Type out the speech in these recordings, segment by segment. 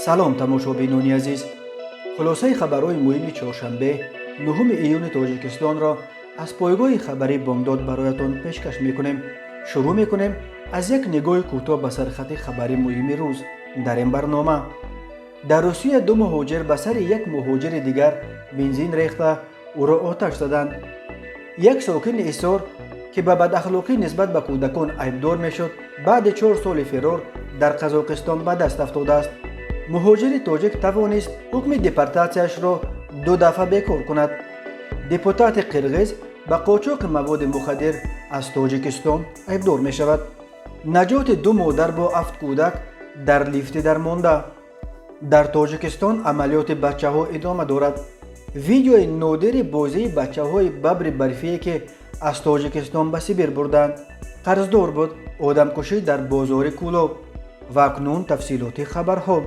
سلام تماشابینان عزیز. خلاصه خبرهای مهم چهارشنبه 9 ایون تاجیکستان را از پایگاه خبری بامداد برایتان پیشکش میکنیم. شروع میکنیم از یک نگاه کوتاه به سرخط خبری مهم روز در این برنامه. در روسیه دو مهاجر به سر یک مهاجر دیگر بنزین ریخته او را آتش زدند. یک ساکن ایسار که به بداخلاقی نسبت به کودکان عیبدار میشد بعد 4 سال فرار در قزاقستان به دست افتاده است. مهاجر تاجیک توانست حکم دیپورتاسیش را 2 دفعه بکار کند. دیپوتات قرغیز به قاچاق مواد مخدر از تاجیکستان عیبدار می شود. نجات 2 مادر با 7 کودک در لیفت درمانده. در تاجیکستان عملیات بچه ها ادامه دارد. ویدیوی نادر بازی بچه های ببر برفی که از تاجیکستان به سیبیر بردند. قرضدار بود، آدم کشی در بازار کولاب. و اکنون تفصیلات خبرها.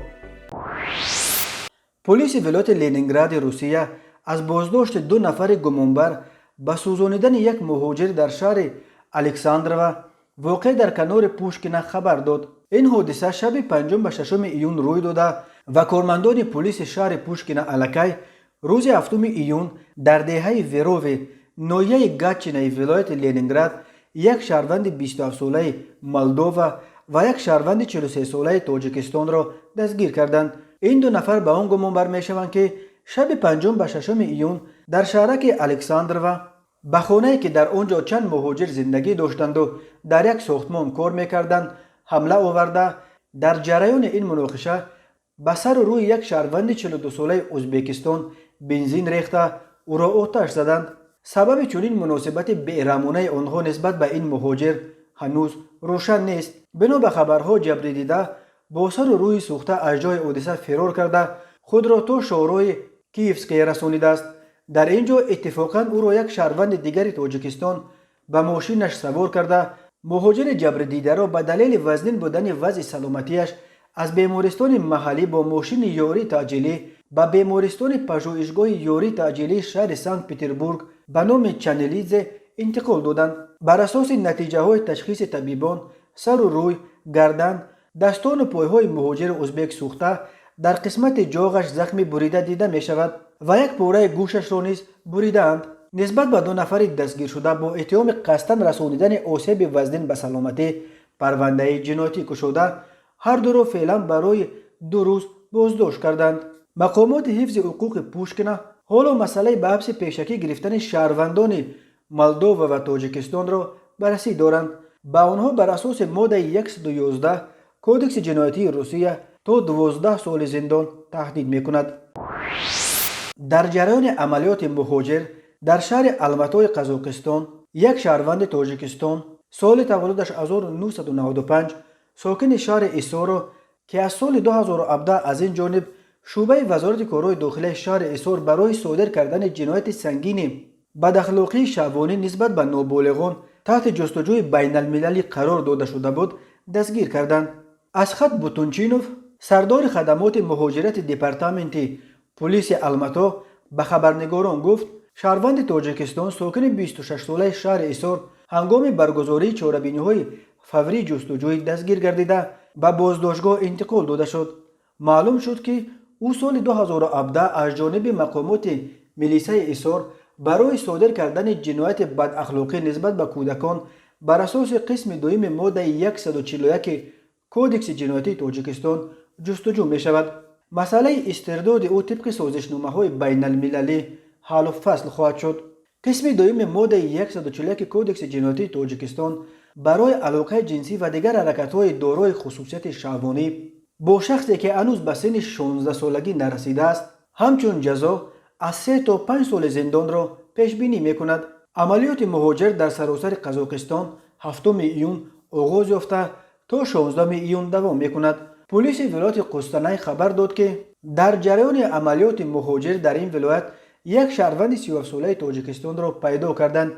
پلیس ولایت لنینگراد روسیه از بازداشت 2 نفر گمانبر به سوزانیدن یک مهاجر در شهر الکساندرووا واقع در کنار پوشکین خبر داد. این حادثه شب 5 به 6 ایون روی داده و کارمندان پلیس شهر پوشکین الکی روز 7 ایون در دهه ویروی ناحیه گاتچینای ولایت لنینگراد یک شهروند 27 ساله مولدووا و یک شهروند 43 ساله تاجیکستان را دستگیر کردند. این 2 نفر به آن گمان بر می شوند که شب 5 به 6 ایون در شهرک الکساندرووا به خانه‌ای که در آنجا چند مهاجر زندگی داشتند و در یک ساختمان کار می‌کردند حمله آورده در جریان این مناقشه به سر و روی یک شهروند 42 ساله ازبکستان بنزین ریخته او را آتش زدند. سبب چنین مناسبت بی‌رحمانه آنها نسبت به این مهاجر هنوز روشن نیست. بنا به خبرها جبری دیده با سر و روی سوخته از جای حادثه فرار کرده خود را تا شهرهای کیفسکی رسانیده است. در اینجا اتفاقا او را یک شهروند دیگر تاجیکستان به ماشینش سوار کرده مهاجر جبری دیده را به دلیل وزنین بودن وضع سلامتیش از بیمارستان محلی با ماشین یاری تعجیلی به بیمارستان پژوهشگاه یاری تعجیلی شهر سنت پترزبورگ به نام چنلیزه انتقال دادند. بر اساس نتیجه های تشخیص طبیبان سر و روی، گردن، دستان و پایهای مهاجر ازبک سوخته در قسمت جاغش زخمی بریده دیده می شود و یک پاره گوشش را نیز بریدند. نسبت به 2 نفر دستگیر شده با اتهام قصداً رسانیدن آسیب وزنین به سلامتی پرونده جنایتی گشوده هر دو را فعلا برای 2 روز بازداشت کردند. مقامات حفظ حقوق پوشکین حالا مسئله به حبس پیشکی گرفتن شهروندان مولدووا و تاجیکستان را بررسی دارند. با آنها بر اساس ماده 111 کودکس جنایتی روسیه تا 12 سال زندان تهدید میکند. در جریان عملیات مهاجر در شهر الماتای قزاقستان یک شهروند تاجیکستان سال تولدش 1995 ساکن شهر ایسارو که از سال 2017 از این جانب شعبه وزارت کارهای داخلی شهر ایسار برای صادر کردن جنایت سنگین بداخلاقی شهوانی نسبت به نابالغان تحت جستجوی بین المللی قرار داده شده بود دستگیر کردند. اسخت بوتونچینوف سردار خدمات مهاجرت دپارتمنت پلیس الماتا به خبرنگاران گفت شهروند تاجیکستان ساکن 26 ساله شهر ایسار هنگام برگزاری چاره‌بینی‌های فوری جستجوی دستگیر گردیده به بازداشتگاه انتقال داده شد. معلوم شد که او سال 2017 از جانب مقامات میلیسای ایسار برای صادر کردن جنایت بد اخلاقی نسبت به کودکان بر اساس قسم دوم ماده 141 کودکس جنایتی تاجیکستان جستجو می شود. مسئله استرداد او طبق سازشنامه‌های بین المللی حل و فصل خواهد شد. قسم دوم ماده 141 کودکس جنایتی تاجیکستان برای علاقه جنسی و دیگر حرکت‌های دارای خصوصیت شهوانی با شخصی که هنوز به سن 16 سالگی نرسیده است همچون جزا از 3 تا 5 سال زندان را پیش بینی می کند. عملیات مهاجر در سراسر قزاقستان 7 ایون آغاز یافته تا 16 ایون دوام می کند. پلیس ولایت قوستانای خبر داد که در جریان عملیات مهاجر در این ولایت یک شهروند 37 ساله تاجیکستان را پیدا کردند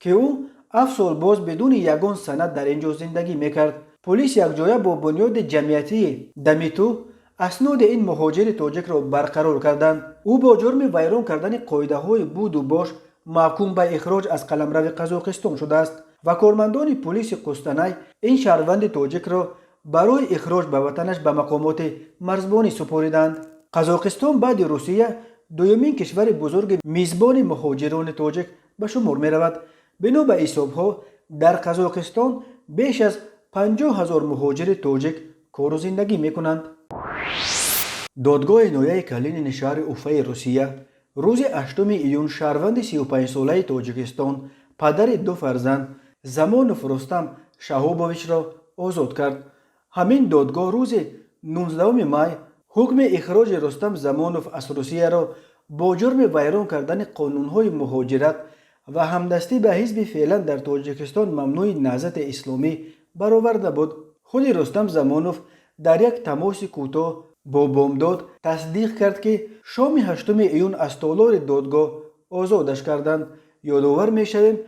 که او 7 سال باز بدون یگان سند در اینجا زندگی می کرد. پلیس یک جایه با بنیاد جمعیتی دمیتو اسناد این مهاجر تاجیک را برقرار کردند. او با جرم ویران کردن قاعده‌های بود و باش محکوم به اخراج از قلمرو قزاقستان شده است و کارمندان پلیس قوستانای این شهروند تاجیک را برای اخراج به وطنش به مقامات مرزبانی سپردند. قزاقستان بعد روسیه دومین کشور بزرگ میزبان مهاجران تاجیک به شمار می رود. بنا به حسابها در قزاقستان بیش از 50,000 مهاجر تاجیک کار و زندگی می کنند. دادگاه نویه کلینین شهر اوفای روسیه روز 8 ایون شهروند 35 ساله تاجیکستان پدر دو فرزند زمانوف رستم شهابویچ را آزاد کرد. همین دادگاه روز 19 می حکم اخراج رستم زمانوف از روسیه را با جرم ویران کردن قانونهای مهاجرت و همدستی به حزب فعلا در تاجیکستان ممنوع نهضت اسلامی برآورده بود. خود رستم زمانوف در یک تماس کوتاه با بامداد تصدیق کرد که شام 8 ایون از تالار دادگاه آزادش کردند. یادآور می‌شویم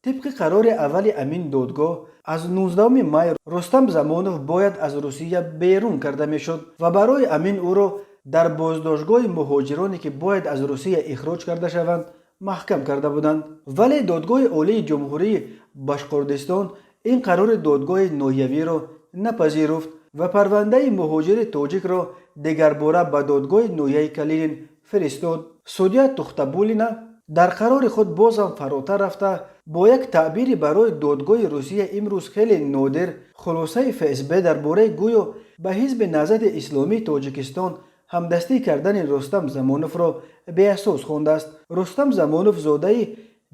طبق قرار اول امین دادگاه از 19 می رستم زمانوف باید از روسیه بیرون کرده میشد و برای امین او را در بازداشتگاه مهاجرانی که باید از روسیه اخراج کرده شوند محکم کرده بودند. ولی دادگاه عالی جمهوری باشقردستان این قرار دادگاه ناحیوی را نپذیرفت و پرونده مهاجر تاجیک را دیگر باره به دادگاه ناحیه کلینین فرستاد. سودیا تختبولینا در قرار خود بازم فراتر رفته با یک تعبیری برای دادگاه روسیه امروز خیلی نادر خلاصه فسب درباره گویا به حزب نهضت اسلامی تاجیکستان همدستی کردن رستم زمانوف را به اساس خوانده است. رستم زمانوف زاده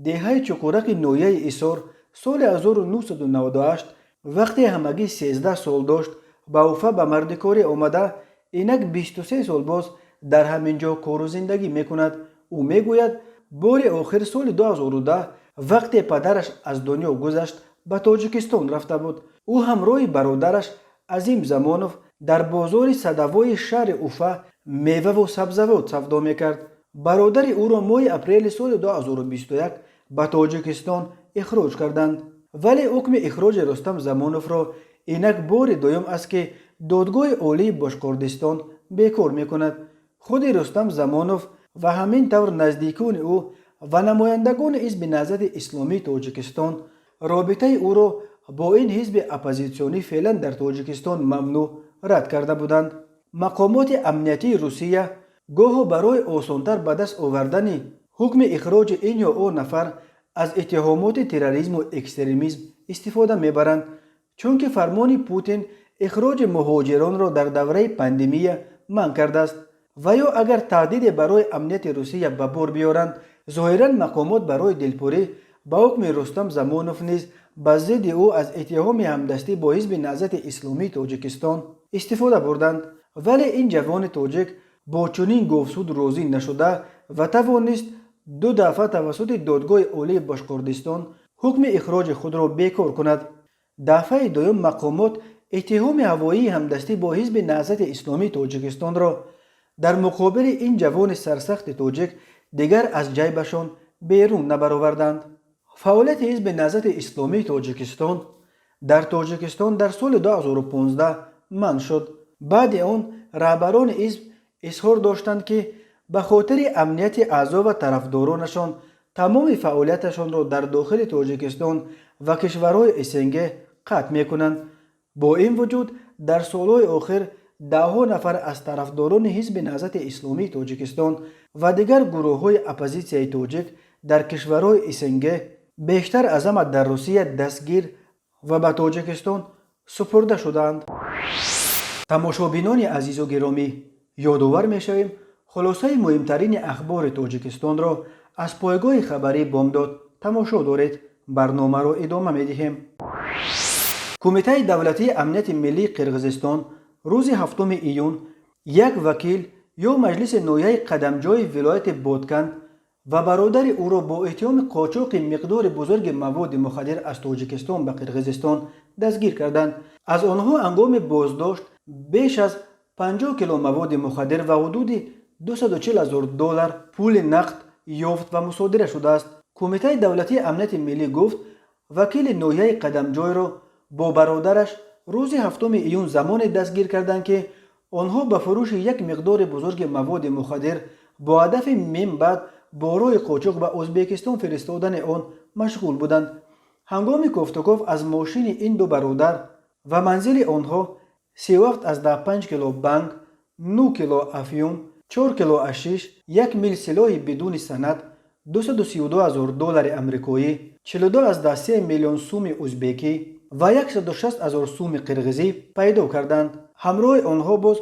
دهه چکورک نویه ایسار سال 1998 وقتی همگی 13 سال داشت به اوفا به مردکاری آمده. اینک 23 سال باز در همینجا کار و زندگی میکند. او میگوید بار آخر سال 2010 وقتی پدرش از دنیا گذشت به تاجیکستان رفته بود. او همراه برادرش عظیم زمانوف در بازار صدوای شهر اوفا میوه و سبزیجات سودا میکرد. برادر او را ماه اپریل سال 2021 به تاجیکستان اخراج کردند. ولی حکم اخراج رستم زمانوف را اینک بار دوم است که دادگاه عالی باشقردستان بیکار میکند. خود رستم زمانوف و همین طور نزدیکان او و نمایندگان حزب نهضت اسلامی تاجیکستان رابطه او را با این حزب اپوزیسیونی فعلا در تاجیکستان ممنوع رد کرده بودند. مقامات امنیتی روسیه گاه برای آسانتر به دست آوردن حکم اخراج این یا او نفر از اتهامات تروریسم و اکستریمیسم استفاده میبرند، چون که فرمان پوتین اخراج مهاجران را در دوره پاندمی منع کرده است و یا اگر تهدید برای امنیت روسیه به بار بیارند ظاهرا مقامات برای دلپوری با حکم رستم زمانوف نیز به ضد او از اتهام همدستی با حزب نهضت اسلامی تاجیکستان استفاده بردند. ولی این جوان تاجیک با چنین گفتگو راضی نشده و توانست 2 دفعه توسط دادگاه عالی باشقردستان حکم اخراج خود را بیکار کند. دفعه دوم مقامات اتهام هوایی همدستی با حزب نهضت اسلامی تاجیکستان را در مقابل این جوان سرسخت تاجیک دیگر از جیبشان بیرون نبرآوردند. فعالیت حزب نهضت اسلامی تاجیکستان در تاجیکستان در سال 2015 منع شد. بعد آن رهبران حزب اظهار داشتند که به خاطر امنیت اعضا و طرفدارانشان تمام فعالیتشان را در داخل تاجیکستان و کشورهای اسنگه قطع میکنند. با این وجود در سالهای آخر 10 نفر از طرفداران حزب نهضت اسلامی تاجیکستان و دیگر گروه‌های اپوزیسیای تاجیک در کشورهای اسنگه بیشتر از همه در روسیه دستگیر و به تاجیکستان سپرده شدند. تماشابینان عزیز و گرامی، یادآور می‌شویم خلاصه مهمترین اخبار تاجیکستان را از پایگاه خبری بامداد تماشا دارید. برنامه را ادامه می‌دهیم. کمیته دولتی امنیت ملی قرقیزستان روز 7 ایون یک وکیل یا مجلس ناحیه قدمجوی ولایت بادکند و برادر او را با اتهام قاچاق مقدار بزرگ مواد مخدر از تاجیکستان به قرقیزستان دستگیر کردند. از آنها هنگام بازداشت بیش از 50 کیلو مواد مخدر و حدود $240,000 پول نقد یافت و مصادره شده است. کمیته دولتی امنیت ملی گفت وکیل ناحیه قدمجوی را با برادرش روز 7 ایون زمان دستگیر کردند که آنها به فروش یک مقدار بزرگ مواد مخدر با هدف میم بعد بارای قاچاق به ازبکستان فرستادن آن مشغول بودند. هنگام گفتگو از ماشین این دو برادر و منزل آنها 37 از 15 کیلو بنگ، 9 کیلو افیون، 4 کیلو اشیش، 1 میل سلاح بدون سند، 232,000 دلار امریکایی، 42 از 3 میلیون سوم ازبکی و 160,000 سوم قرغیزی پیدا کردند. همراه آنها باز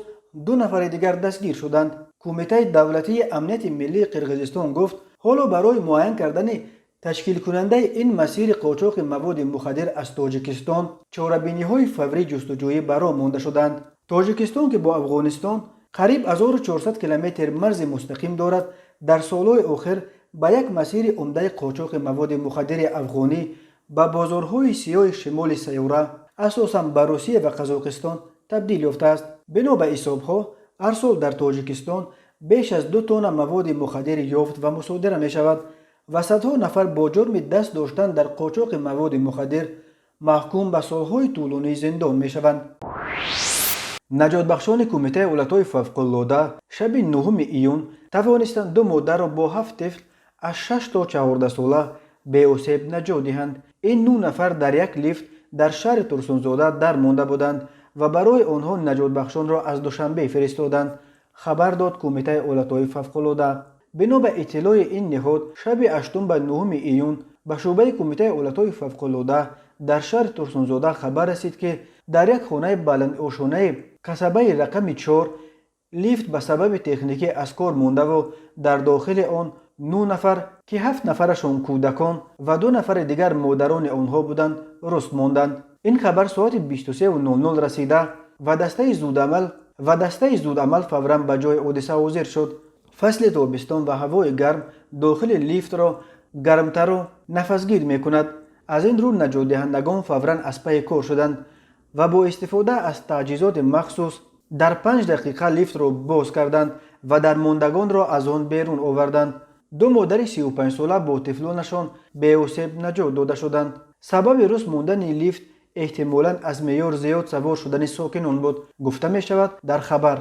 2 نفر دیگر دستگیر شدند. کمیته دولتی امنیت ملی قرغیزستان گفت حالا برای معاین کردن تشکیل کننده این مسیر قاچاق مواد مخدر از تاجیکستان چاره‌بینی‌های فوری جستجویی برآ مانده شدند. تاجیکستان که با افغانستان قریب 1400 کیلومتر مرز مستقیم دارد، در سالهای آخر به یک مسیر عمده قاچاق مواد مخدر افغانی به بازارهای سیاه شمال سیاره اساساً به روسیه و قزاقستان تبدیل یافته است. بنا به حساب‌ها هر سال در تاجیکستان بیش از 2 تن مواد مخدر یافت و مصادره می شود و صدها نفر با جرم دست داشتن در قاچاق مواد مخدر محکوم به سالهای طولانی زندان می شوند. نجات بخشان کمیته ایالت‌های فوق‌العاده شب 9 ایون توانستند 2 مادر را با 7 طفل از 6 تا 14 ساله به آسیب نجات دهند. این 9 نفر در یک لیفت در شهر ترسونزاده در مانده بودند و برای آنها نجات بخشان را از دوشنبه فرستادند، خبر داد کمیته ایالت‌های فوق‌العاده. بنا به اطلاع این نهاد شب 8 به 9 ایون به شعبه کمیته ایالت‌های فوق‌العاده در شهر ترسونزاده خبر رسید که در یک خانه بلند آشانه قصبه رقم 4 لیفت به سبب تکنیکی از کار مانده و در داخل آن 9 نفر که 7 نفرشان کودکان و 2 نفر دیگر مادران آنها بودند رست ماندند. این خبر ساعت 23:00 رسیده و دسته زودعمل فوراً به جای حادثه حاضر شد. فصل تابستان و هوای گرم داخل لیفت را گرمتر و نفسگیر می کند. از این رو نجات دهندگان فوراً از پی کار شدند و با استفاده از تجهیزات مخصوص در 5 دقیقه لیفت را باز کردند و در ماندگان را از آن بیرون آوردند. 2 مادر 35 ساله با طفلانشان به آسیب نجات داده شدند. سبب رست ماندن لیفت احتمالاً از معیار زیاد سوار شدن ساکنان بود، گفته می شود در خبر.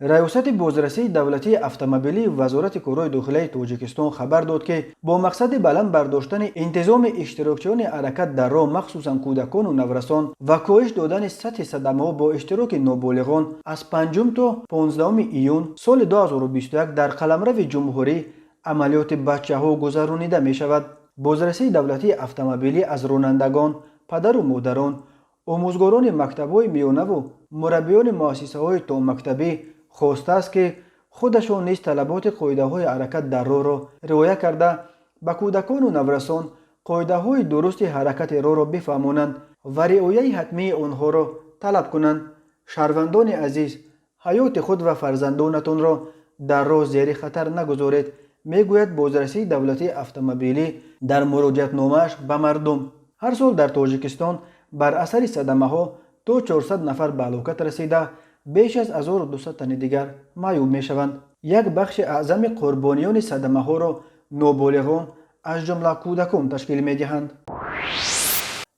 ریاست بازرسی دولتی اتومبیلی وزارت کارهای داخلی تاجیکستان خبر داد که با مقصد بلند برداشتن انتظام اشتراکچیان حرکت در راه مخصوصاً کودکان و نورسان و کاهش دادن سطح صدمه‌ها با اشتراک نابالغان از 5 تا 15 ایون سال 2021 در قلمرو جمهوری عملیات بچه‌ها گذرانیده می شود. بازرسی دولتی اتومبیلی از رانندگان، پدر و مادران، آموزگاران مکتب‌های میانه و مربیان مؤسسه‌های تا مکتبی خواسته است که خودشان نیز طلبات قاعده‌های حرکت در راه را رعایت کرده به کودکان و نورسان قاعده‌های درست حرکت راه را بفهمانند و رعایت حتمی آنها را طلب کنند. شهروندان عزیز، حیات خود و فرزندانتان را در راه زیر خطر نگذارید، میگوید بازرسی دولتی اتومبیلی در مراجعت نامه‌اش به مردم. هر سال در تاجیکستان بر اثر صدمه‌ها تا 400 نفر به هلاکت رسیده، بیش از 1200 تن دیگر معیوب می شوند. یک بخش اعظم قربانیان صدمه‌ها را نابالغان از جمله کودکان تشکیل می دهند.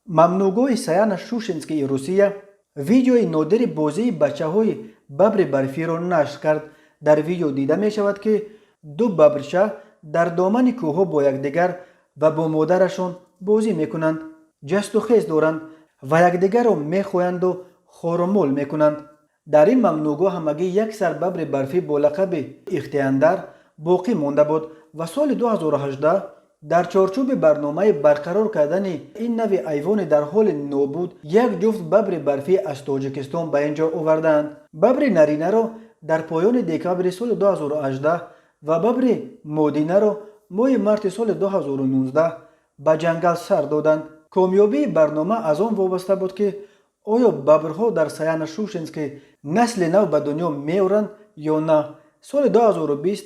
ممنوعگاه سیان شوشنسکی روسیه ویدیوی نادر بازی بچه‌های ببر برفی را نشر کرد. در ویدیو دیده می شود که 2 ببرچه در دامن کوه با یکدیگر و با مادرشان بازی می کنند، جست و خیز دارند و یکدیگر را می خواهند و خورمول می کنند. در این ممنوعگاه همگی یک سر ببر برفی با لقب اختیاندر باقی مانده بود و سال 2018 در چارچوب برنامه برقرار کردن این نوع حیوان در حال نابود یک جفت ببر برفی از تاجیکستان به اینجا آوردند. ببر نرینه را در پایان دکامبر سال 2018 و ببر مادینه را ماه مارس سال 2019 به جنگل سر دادند. کامیابی برنامه از آن وابسته بود که آیا ببرها در سیان شوشنسکی نسل نو به دنیا می‌آورند یا نه. سال 2020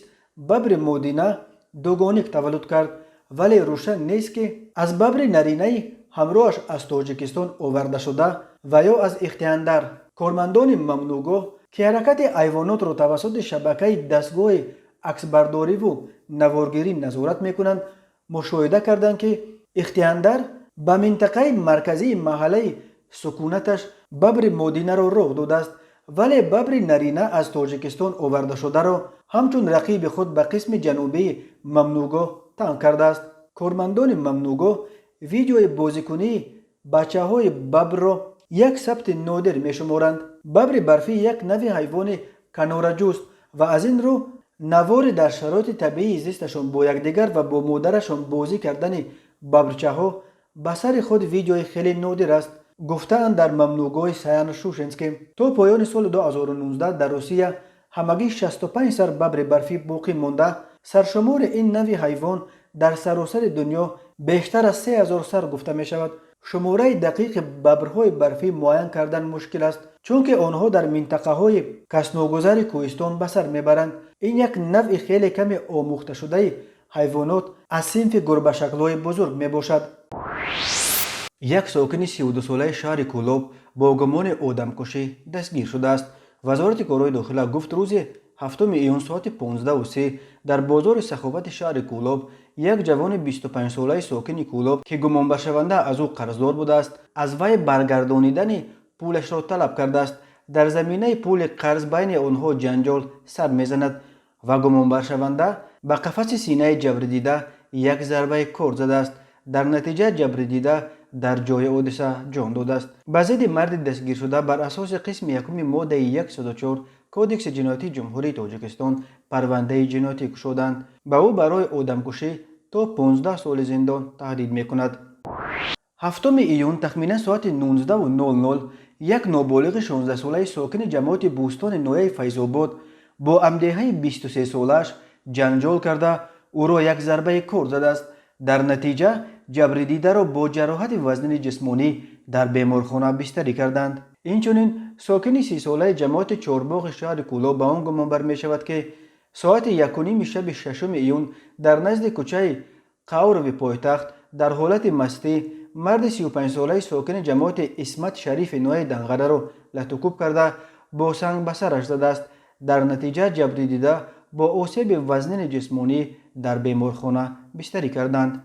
ببر مادینه دوگانیک تولد کرد، ولی روشن نیست که از ببر نرینه همراهش از تاجیکستان آورده شده و یا از اختیاندر. کارمندان ممنوعگاه که حرکت حیوانات را توسط شبکه دستگاه عکسبرداری و نوارگیری نظارت می‌کنند مشاهده کردند که اختیاندر به منطقه مرکزی محله سکونتش ببر مادینه را راه داده است، ولی ببر نرینه از تاجیکستان آورده شده را همچون رقیب خود به قسم جنوبی ممنوعگاه تنگ کرده است. کارمندان ممنوعگاه ویدیوی بازیکنی بچه‌های ببر را یک ثبت نادر میشمارند. ببر برفی یک نوع حیوان کناره‌جوست و از این رو نوار در شرایط طبیعی زیستشان با یکدیگر و با مادرشان بازی کردن ببرچه ها به سر خود ویدیوی خیلی نادر است، گفتند در ممنوعگاه سیان شوشنسکی. تا پایان سال 2019 در روسیه همگی 65 سر ببر برفی باقی مانده. سرشمار این نوع حیوان در سراسر دنیا بیشتر از 3000 سر گفته می شود. شماره دقیق ببرهای برفی معین کردن مشکل است، چون که آنها در منطقه های کسناگذار کوهستان به سر میبرند. این یک نوع خیلی کمی آموخته شده حیوانات از صنف گربه شکل‌های بزرگ می باشد. یک ساکن 32 ساله شهر کولوب با گمان آدمکشی دستگیر شده است. وزارت کارهای داخله گفت روز 7 ایون ساعت 15:03 در بازار سخاوت شهر کولوب یک جوان 25 ساله ساکن کولوب که گمان شونده از او قرضدار بوده است، از وی برگردانیدن پولش را طلب کرده است. در زمینه پول قرض بین آنها جنجال سر میزند و گمان شونده به قفس سینه جبر دیده یک ضربه کار زده است. در نتیجه جبر دیده در جای حادثه جان داده است. به ضد مرد دستگیر شده بر اساس قسم یکم ماده 104 کودکس جنایتی جمهوری تاجیکستان پرونده جنایتی گشودند. به او برای آدمکشی تا 15 سال زندان تهدید میکند. 7 ایون تخمینا ساعت 19:00 یک نابالغ 16 ساله ساکن جماعت بوستان نویه فیض‌آباد با همدیه 23 سالش جنجال کرده او را یک ضربه کار زده است. در نتیجه جبر دیده را با جراحت وزن جسمانی در بیمارخانه بستری کردند. اینچنین ساکن 30 ساله جماعت چهارباغ شهر کولوب به آن گمان بر می شود که ساعت 1:30 شب 6 ایون در نزد کوچه قورو پایتخت در حالت مستی مرد 35 ساله ساکن جماعت اسمت شریف نوی دنغره را لطوکوب کرده با سنگ به سرش زده است. در نتیجه جبر دیده با آسیب وزن جسمانی در بیمارخانه بستری کردند.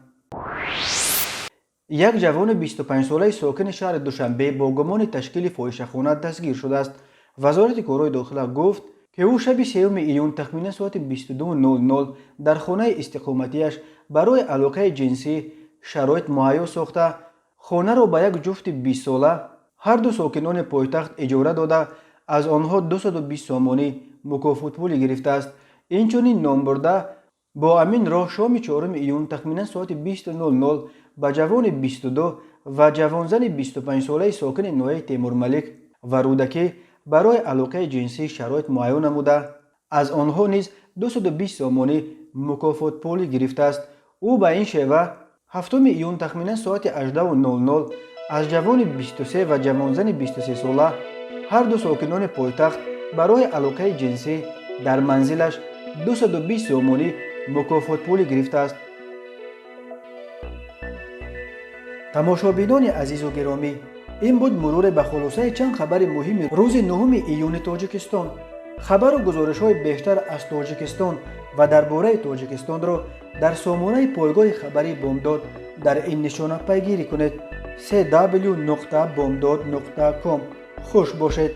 یک جوان 25 ساله ساکن شهر دوشنبه با گمان تشکیل فاحشه‌خانه دستگیر شده است. وزارت کارهای داخله گفت که او شب 3 ایون تخمینا ساعت 22:00 در خانه استقامتیش برای علاقه جنسی شرایط مهیا ساخته خانه را به یک جفت 20 ساله هر دو ساکنان پایتخت اجاره داده از آنها 220 سامانی مکافات پولی گرفته است. اینچنین نام برده با امین راه شام 4 ایون تخمینا ساعت 20:00 به جوان 22 و جوانزن 25 ساله ساکن نویه تیمور ملک و رودکی برای علاقه جنسی شرایط مهیا نموده از آنها نیز 220 سامانی مکافات پولی گرفته است. او به این شیوه 7 ایون تخمینا ساعت 18:00 از جوان 23 و جوانزن 23 ساله هر دو ساکنان پایتخت برای علاقه جنسی در منزلش 220 سامانی مکافات پولی گرفته است. تماشابینان عزیز و گرامی، این بود مرور به خلاصه چند خبر مهم روز 9 ایون تاجیکستان. خبر و گزارش های بیشتر از تاجیکستان و درباره تاجیکستان را در سامانه پایگاه خبری بامداد در این نشانه پیگیری کنید: www.bomdad.com. خوش باشید.